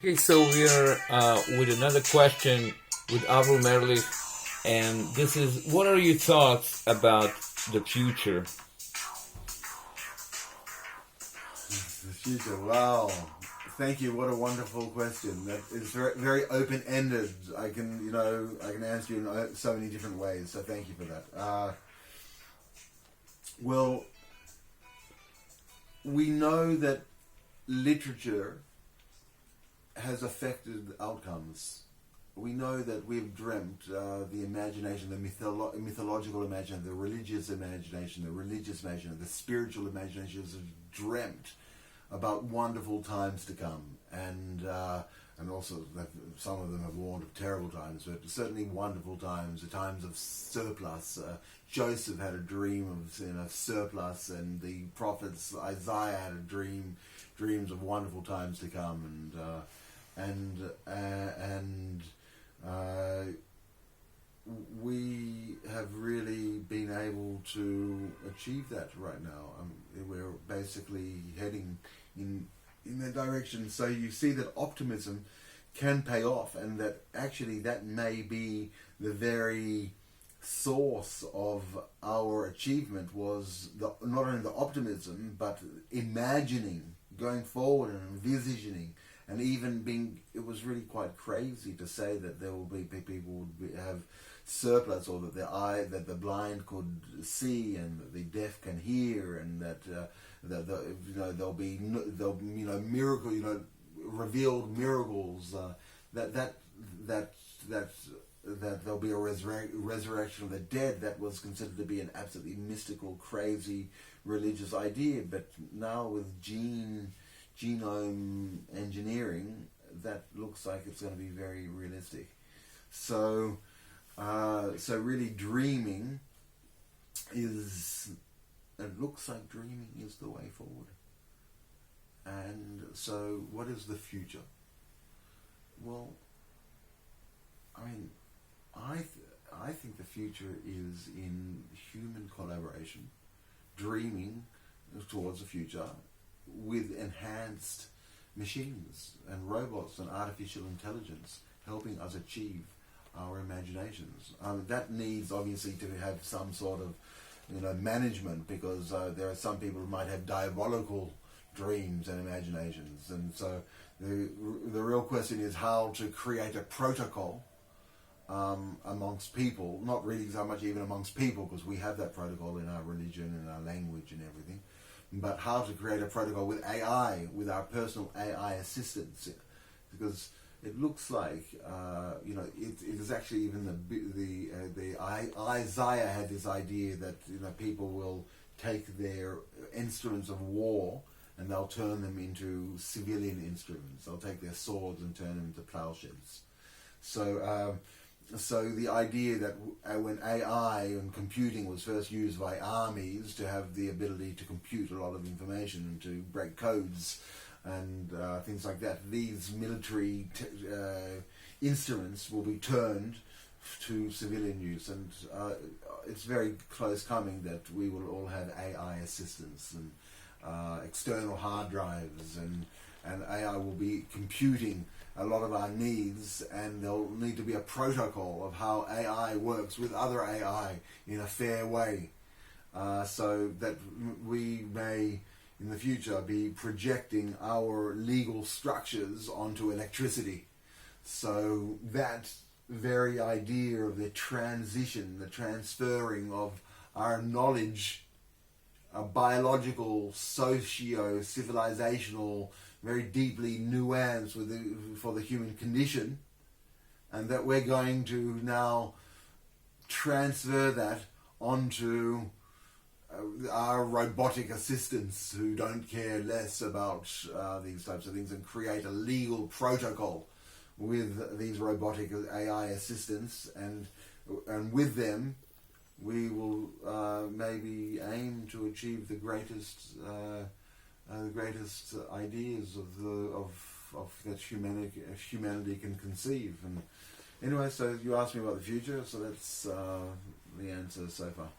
Okay, so we're with another question with Avril Merlich, and this is: what are your thoughts about the future? The future. Wow. Thank you. What a wonderful question. That is very, very open ended. I can answer you in so many different ways. So thank you for that. Well, we know that literature has affected outcomes. We know that we've dreamt the imagination, the mythological imagination, the religious imagination, the spiritual imagination has dreamt about wonderful times to come, and also that some of them have warned of terrible times, but certainly wonderful times, the times of surplus. Joseph had a dream of surplus, and the prophets Isaiah had dreams of wonderful times to come, and we have really been able to achieve that right now. We're basically heading in that direction. So you see that optimism can pay off, and that actually that may be the very source of our achievement, was not only the optimism but imagining, going forward and envisioning, and even being. It was really quite crazy to say that there will be people would have surplus, or that the blind could see and the deaf can hear, and that there'll be miracle, revealed miracles, that there'll be a resurrection of the dead. That was considered to be an absolutely mystical, crazy religious idea, but now with genome engineering, that looks like it's going to be very realistic. So really dreaming it looks like dreaming is the way forward. And so what is the future? Well, I think the future is in human collaboration, dreaming towards the future with enhanced machines and robots and artificial intelligence helping us achieve our imaginations. That needs obviously to have some sort of management, because there are some people who might have diabolical dreams and imaginations, and so the real question is how to create a protocol amongst people, not really so much even amongst people, because we have that protocol in our religion and our language and everything, but how to create a protocol with AI, with our personal AI assistants, because it looks like it is actually even Isaiah had this idea that people will take their instruments of war and they'll turn them into civilian instruments. They'll take their swords and turn them into plowshares. So the idea that when AI and computing was first used by armies to have the ability to compute a lot of information and to break codes and things like that, these military instruments will be turned to civilian use, and it's very close coming that we will all have AI assistants and external hard drives, and AI will be computing a lot of our needs, and there'll need to be a protocol of how AI works with other AI in a fair way, so that we may in the future be projecting our legal structures onto electricity. So that very idea of the transition, the transferring of our knowledge, a biological, socio-civilizational, very deeply nuanced for the human condition, and that we're going to now transfer that onto our robotic assistants who don't care less about these types of things, and create a legal protocol with these robotic AI assistants, and with them we will maybe aim to achieve the greatest ideas of that humanity can conceive. And anyway, so you asked me about the future, so that's the answer so far.